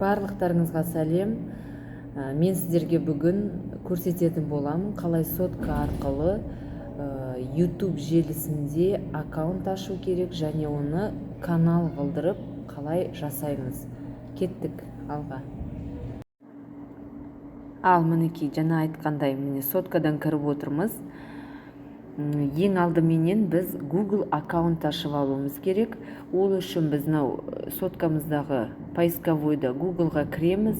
Барлықтарыңызға сәлем. Мен сіздерге бүгін көрсететін боламын, қалай сотка арқылы YouTube желісінде аккаунт ашу керек және оны канал қылдырып қалай жасаймыз. Кеттік алға. Ал мінекей жаңа айтқандай, міне соткадан кіріп отырмыз. Ең алдыменен біз Google аккаунт ашып алуымыз керек. Ол үшін біз соткамыздағы поисковойда Google-ға кіреміз.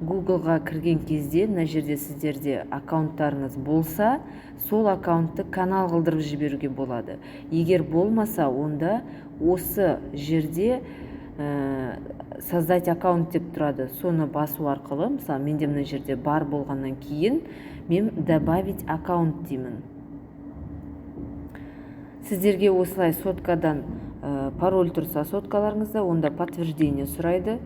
Google-ға кірген кезде, мына жерде сіздерде аккаунттарыңыз болса, сол аккаунтты канал қылдырып жіберуге болады. Егер болмаса, онда осы жерде создать аккаунт деп тұрады. Соны басу арқылы, мысалы, менде мына жерде бар болғаннан кейін, мен добавить аккаунт деймін. Сіздерге осылай соткадан пароль тұрса соткаларыңызда, онда подтверждение сұрайды.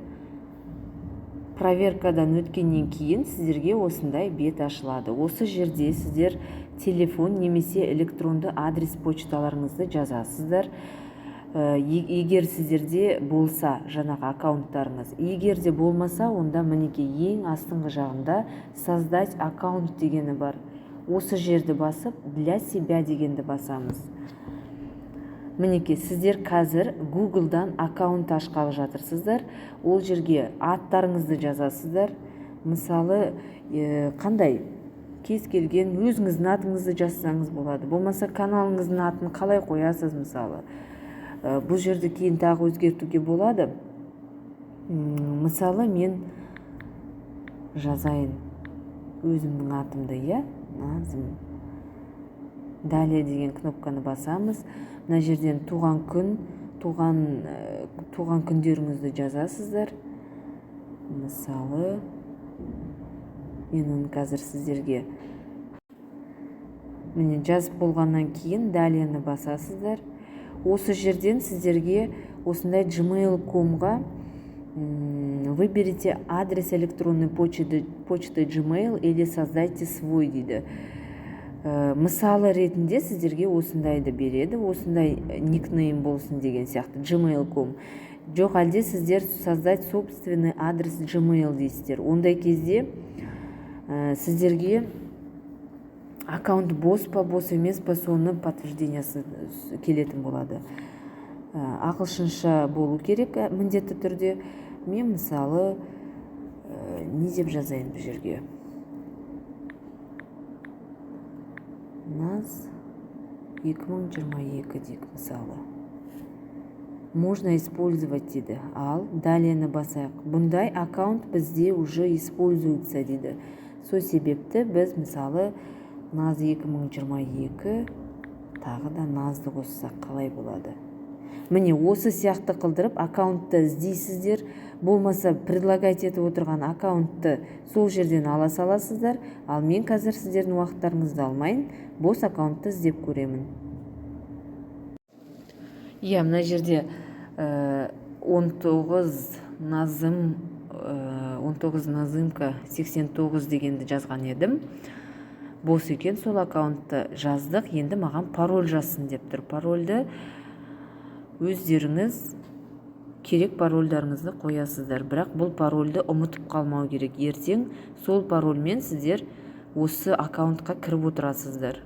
Проверкадан өткеннен кейін сіздерге осындай бет ашылады. Осы жерде сіздер телефон немесе электронды адрес почталарыңызды жазасыздар. Егер сіздерде болса жаңағы аккаунттарыңыз, егер де болмаса, онда мінекей ең астыңғы жағында создать аккаунт дегені бар. Осы жерді басып, для себя дегенді басамыз. Мінекей, сіздер қазір Google-дан аккаунт ашқалы жатырсыздар. Ол жерге аттарыңызды жазасыздар. Мысалы, қандай? Кез келген өзіңіздің атыңызды жазсаңыз болады. Болмаса каналыңыздың атын қалай қоясыз, мысалы. Бұл жерді кейін тағы өзгертуге болады. Мысалы, мен жазайын өзімнің атымды, Назым. Далее деген кнопканы басамыз. Мына жерден туған күндеріңізді жазасыздар. Мысалы, мен қазір сіздерге міне жазып болғаннан кейін далені басасыздар. Осы жерден сіздерге осындай gmail.com-ға выберите адрес электронной почты Gmail или создайте свой дейді. Мысалы ретінде сіздерге осындайды береді, осындай никнейм болсын деген сияқты, gmail.com. Жоқ әлде сіздер создать собственный адрес Gmail дейсіздер. Ондай кезде сіздерге аккаунт бос па, бос емес па, соны подтверждениясы келетін болады. Ағылшынша болу керек міндетті түрде. Мен мысалы не деп жазайын бұл жерге? Наз 2022 дейік мысалы. Можно использовать дейді. Ал далені басайық. Бұндай аккаунт бізде уже используется дейді. Сол себепті біз мысалы Наз 2022 тағы да Назды қоссақ қалай болады? Міне осы сияқты қылдырып аккаунтты іздейсіздер. Болмаса предлагать етіп отырған аккаунтты сол жерден ала саласыздар. Ал мен қазір сіздердің уақыттарыңызды алмайын, бос аккаунтты іздеп көремін. Мына жерде 19 назымка 89 дегенді жазған едім. Бос екен, сол аккаунтты жаздық. Енді маған пароль жазсын деп тұр. Парольді өздеріңіз керек парольдарыңызды қоясыздар. Бірақ бұл парольді ұмытып қалмау керек. Ертең сол парольмен сіздер осы аккаунтқа кіріп отырасыздар.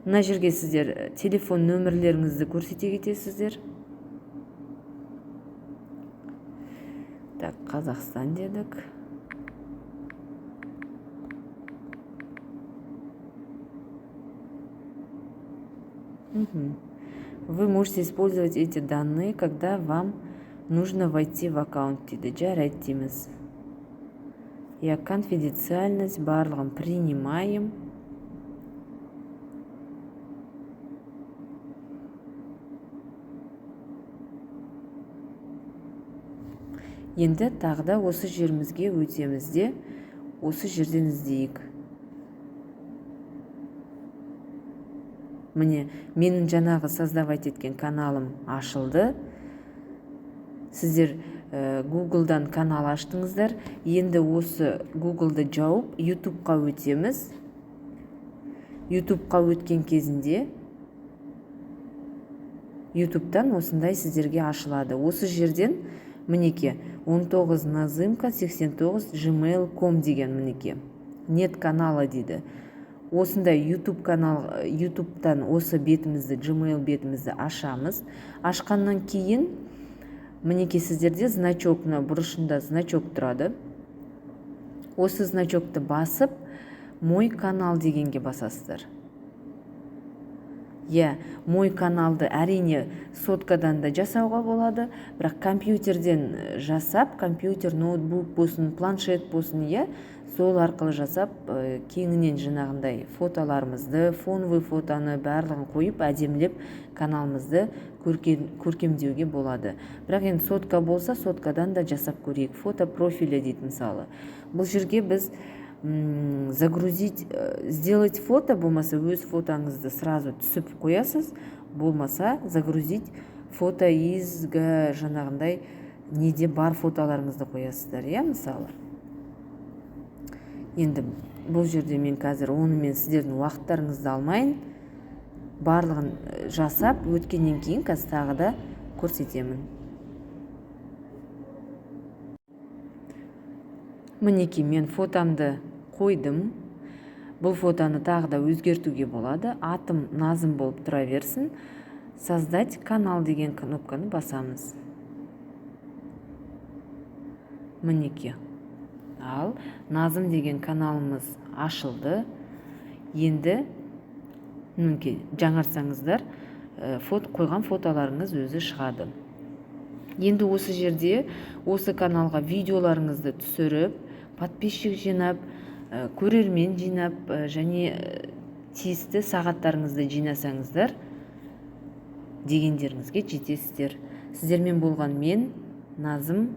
Мына жерге сіздер телефон нөмірлеріңізді көрсете кетесіздер. Так, Қазақстан дедік. Вы можете использовать эти данные, когда вам нужно войти в аккаунт дейді. Жарайды дейміз. Конфиденциальность барлығын принимаем. Енді тағы да осы жерімізге өтемізде, осы жерден іздейік. Міне, менің жаңағы создавать еткен каналым ашылды. Сіздер Google-дан канал аштыңыздар. Енді осы Google-ды жауып, YouTube-қа өтеміз. ютубқа өткен кезінде ютубтан осындай сіздерге ашылады. Осы жерден мінеке 19 назымка 89 gmail.com деген мінеке нет каналы дейді. Осындай ютубтан осы бетімізді, gmail бетімізді ашамыз. Ашқаннан кейін мінеке сіздерде значок, бұрышында значок тұрады. Осы значокты басып мой канал дегенге басасыздар. Мой каналды әрине соткадан да жасауға болады, бірақ компьютерден жасап, компьютер, ноутбук болсын, планшет болсын, сол арқылы жасап, кеңінен жинағындай фотоларымызды, фоновый фотоны барлығын қойып, әдемілеп каналымызды көркемдеуге болады. Бірақ енді сотка болса, соткадан да жасап көрейік. Фото профилі дейді мысалы. Бұл жерге біз загрузить, сделать фото, болмаса өз фотоңызды сразу түсіп қоясыз, болмаса загрузить фото изгі жаңағындай неде бар фотоларыңызды қоясыздар, мысалы. Енді бұл жерде мен қазір онымен сіздердің уақыттарыңызды алмайын, барлығын жасап өткеннен кейін қазір тағы да көрсетемін. Мінеке мен фотомды қойдым. Бұл фотоны тағы да өзгертуге болады. Атым Назым болып тұра берсін. Создать канал деген кнопканы басамыз. Мінеке. Ал Назым деген каналымыз ашылды. Енді жаңартсаңыздар, қойған фотоларыңыз өзі шығады. Енді осы жерде осы каналға видеоларыңызды түсіріп, подписчик жинап, көрермен жинап, және тиісті сағаттарыңызды жинасаңыздар, дегендеріңізге жетесіздер. Сіздермен болған мен, Назым,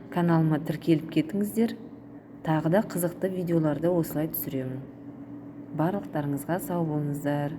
каналыма тіркеліп кетіңіздер. Тағы да қызықты видеоларды осылай түсіремін. Барлықтарыңызға сау болыңыздар.